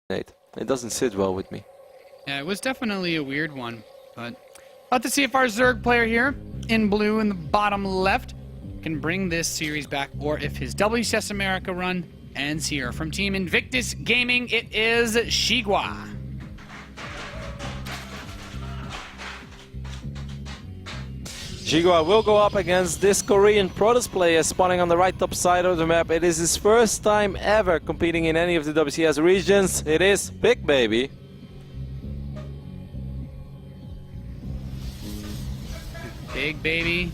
Nate. It doesn't sit well with me. Yeah, it was definitely a weird one, but about to see if our Zerg player here in blue in the bottom left can bring this series back, or if his WCS America run ends here. From Team Invictus Gaming, it is Xingua. Xingua will go up against this Korean Protoss player spawning on the right top side of the map. It is his first time ever competing in any of the WCS regions. It is PigBaby. PigBaby.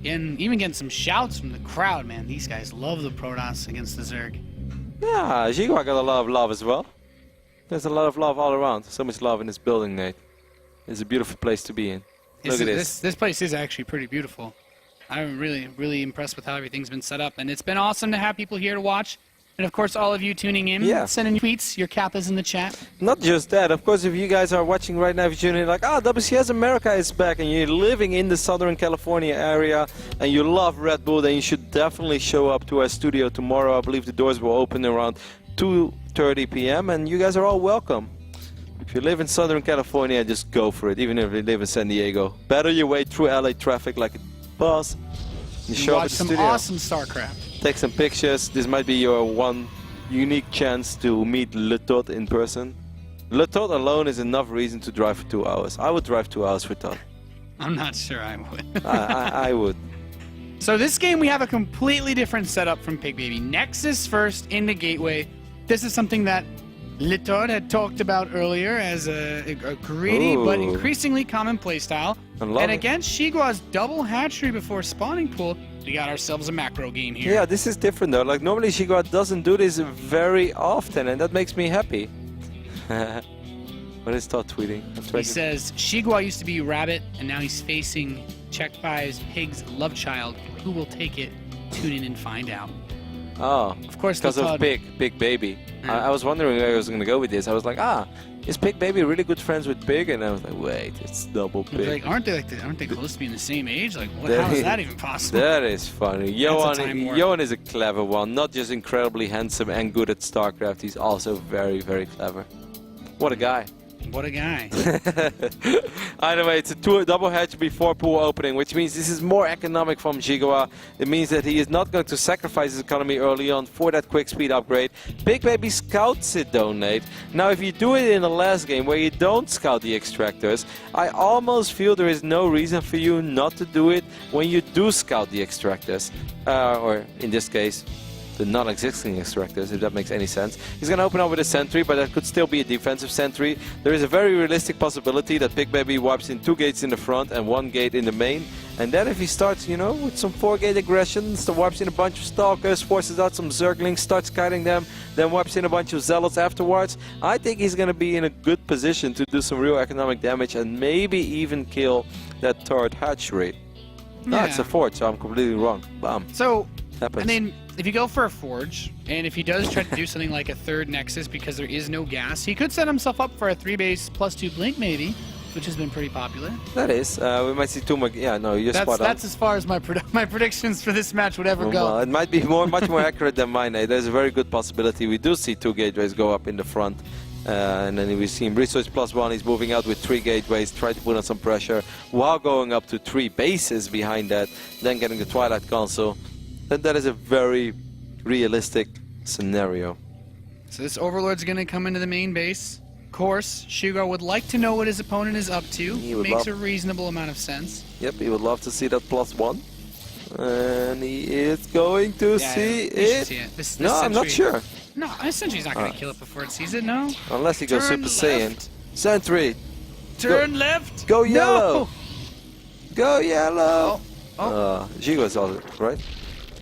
And even getting some shouts from the crowd, man. These guys love the Protoss against the Zerg. Yeah, Xingua got a lot of love as well. There's a lot of love all around. So much love in this building, Nate. It's a beautiful place to be in. Look at this. This place is actually pretty beautiful. I'm really impressed with how everything's been set up. And it's been awesome to have people here to watch. And of course, all of you tuning in, sending tweets, your Kappas in the chat. Not just that, of course, if you guys are watching right now, if you're tuning in like, WCS America is back, and you're living in the Southern California area, and you love Red Bull, then you should definitely show up to our studio tomorrow. I believe the doors will open around 2:30 p.m., and you guys are all welcome. If you live in Southern California, just go for it, even if you live in San Diego. Battle your way through LA traffic like a boss. You show up at the studio. Watch some awesome StarCraft. Take some pictures. This might be your one unique chance to meet Le Tot in person. Le Tot alone is enough reason to drive for 2 hours. I would drive 2 hours for Tot. I'm not sure I would. I would. So this game, we have a completely different setup from PigBaby. Nexus first into Gateway. This is something that Le Tot had talked about earlier as a greedy but increasingly common playstyle. And against Xingua's double hatchery before spawning pool, we got ourselves a macro game here. Yeah, this is different though. Like normally Xingua doesn't do this very often, and that makes me happy. What is Todd tweeting? He says, Xingua used to be Rabbit, and now he's facing Check 5's Pig's love child. Who will take it? Tune in and find out. Oh, of course, because of PigBaby. I was wondering where I was going to go with this. I was like, is PigBaby really good friends with Pig? And I was like, wait, it's double Pig. Like, aren't they close to being the same age? Like, how is that even possible? That is funny. Johan is a clever one. Not just incredibly handsome and good at StarCraft. He's also very, very clever. What a guy. What a guy. Either way, it's a double hatch before pool opening, which means this is more economic from Xingua. It means that he is not going to sacrifice his economy early on for that quick speed upgrade. PigBaby scouts it though, Nate. Now, if you do it in the last game where you don't scout the extractors, I almost feel there is no reason for you not to do it when you do scout the extractors. Or in this case, the non-existing extractors, if that makes any sense. He's going to open up with a Sentry, but that could still be a defensive Sentry. There is a very realistic possibility that PigBaby wipes in 2 gates in the front and 1 gate in the main. And then if he starts, with some 4-gate aggression, so wipes in a bunch of Stalkers, forces out some Zerglings, starts kiting them, then wipes in a bunch of Zealots afterwards, I think he's going to be in a good position to do some real economic damage and maybe even kill that third hatchery. No, it's a 4th, so I'm completely wrong. Bam. So, happens. I mean, if you go for a Forge, and if he does try to do something like a 3rd Nexus because there is no gas, he could set himself up for a 3-base +2 Blink maybe, which has been pretty popular. That is. We might see 2 more. Yeah, no, you're spot on. That's as far as my predictions for this match would ever go. Well, it might be much more accurate than mine. There's a very good possibility we do see 2 gateways go up in the front. And then we see him research +1. He's moving out with 3 gateways, try to put on some pressure while going up to 3 bases behind that, then getting the Twilight Console. That is a very realistic scenario. So this Overlord's going to come into the main base. Of course, Xingua would like to know what his opponent is up to. Makes a reasonable amount of sense. Yep, he would love to see that +1. And he is going to see it. This no, Sentry, I'm not sure. No, this Sentry's not going to kill it before it sees it, no? Unless he goes Super Saiyan. Sentry! Turn left! Go yellow! No. Go yellow! Xingua's all right?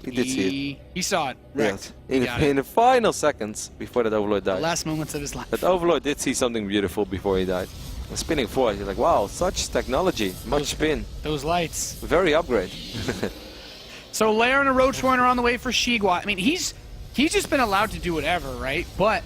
He did see it. He saw it. Yes. In the final seconds before that Overlord died. The last moments of his life. That Overlord did see something beautiful before he died. A spinning forward. He's like, wow, such technology. Much spin. Those lights. Very upgrade. So Lair and a RoachWarren are on the way for Xingua. I mean, he's just been allowed to do whatever, right? But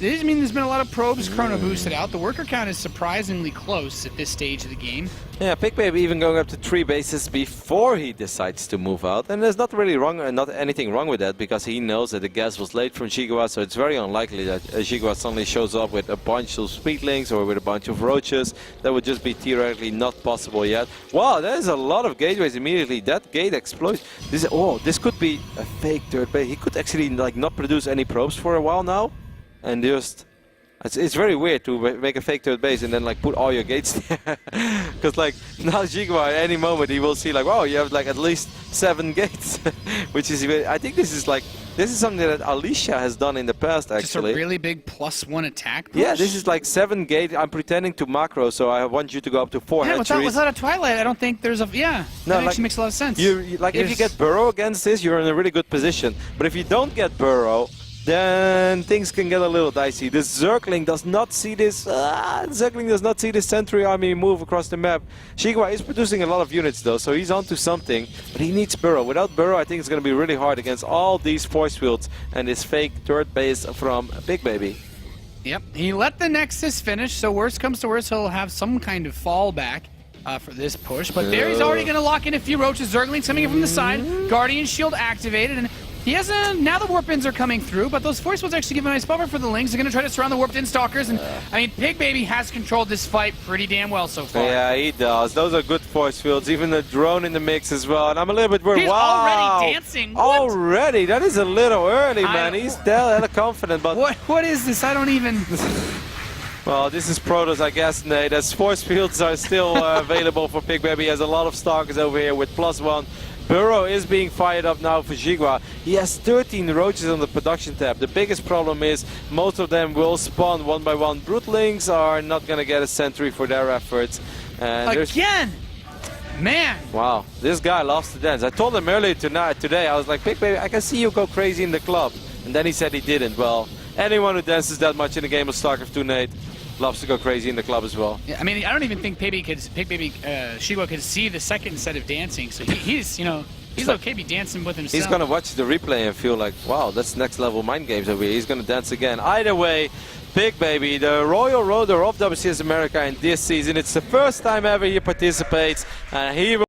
I mean, there's been a lot of probes chrono boosted out. The worker count is surprisingly close at this stage of the game. Yeah, PigBaby even going up to 3 bases before he decides to move out. And there's not really not anything wrong with that, because he knows that the gas was late from Xingua, so it's very unlikely that Xingua suddenly shows up with a bunch of Speedlings or with a bunch of Roaches. That would just be theoretically not possible yet. Wow, there's a lot of gateways immediately. That gate explodes. This could be a fake third base. He could actually like not produce any probes for a while now. And just, it's very weird to make a fake third base and then like put all your gates there. Because like now Xingua at any moment he will see like, wow, you have like at least 7 gates. Which is, I think this is something that Alicia has done in the past actually. Just a really big +1 attack push? Yeah, this is like 7 gate. I'm pretending to macro, so I want you to go up to 4 hatcheries. Without a Twilight, I don't think there's a, that actually makes a lot of sense. If you get Burrow against this, you're in a really good position. But if you don't get Burrow, then things can get a little dicey. The Zergling does not see this. Zergling does not see this Sentry army move across the map. Xingua is producing a lot of units though, so he's onto something. But he needs Burrow. Without Burrow, I think it's going to be really hard against all these force fields and this fake third base from PigBaby. Yep, he let the Nexus finish, so worst comes to worst, he'll have some kind of fallback for this push. But there he's already going to lock in a few Roaches. Zerglings coming in from the side. Guardian Shield activated, and he has now the warp-ins are coming through, but those force fields actually give a nice buffer for the Lings. They're going to try to surround the warped-in stalkers, and I mean, PigBaby has controlled this fight pretty damn well so far. Yeah, he does. Those are good force fields, even the drone in the mix as well, and I'm a little bit worried. He's already dancing. What? Already? That is a little early, man. He's still hella confident, but... What is this? I don't even... Well, this is Protoss, I guess, Nate. As force fields are still available for PigBaby. He has a lot of stalkers over here with +1. Burrow is being fired up now for Xingua. He has 13 Roaches on the production tab. The biggest problem is most of them will spawn one by one. Brootlings are not going to get a Sentry for their efforts. And again! Man! Wow, this guy loves to dance. I told him earlier today, I was like, PigBaby, I can see you go crazy in the club. And then he said he didn't. Well, anyone who dances that much in a game of StarCraft 2, Nate, loves to go crazy in the club as well. Yeah, I mean, I don't even think Xingua could see the second set of dancing, so he's okay be dancing with himself. He's gonna watch the replay and feel like, wow, that's next level mind games over here. He's gonna dance again. Either way, PigBaby, the Royal Roader of WCS America in this season. It's the first time ever he participates, and he will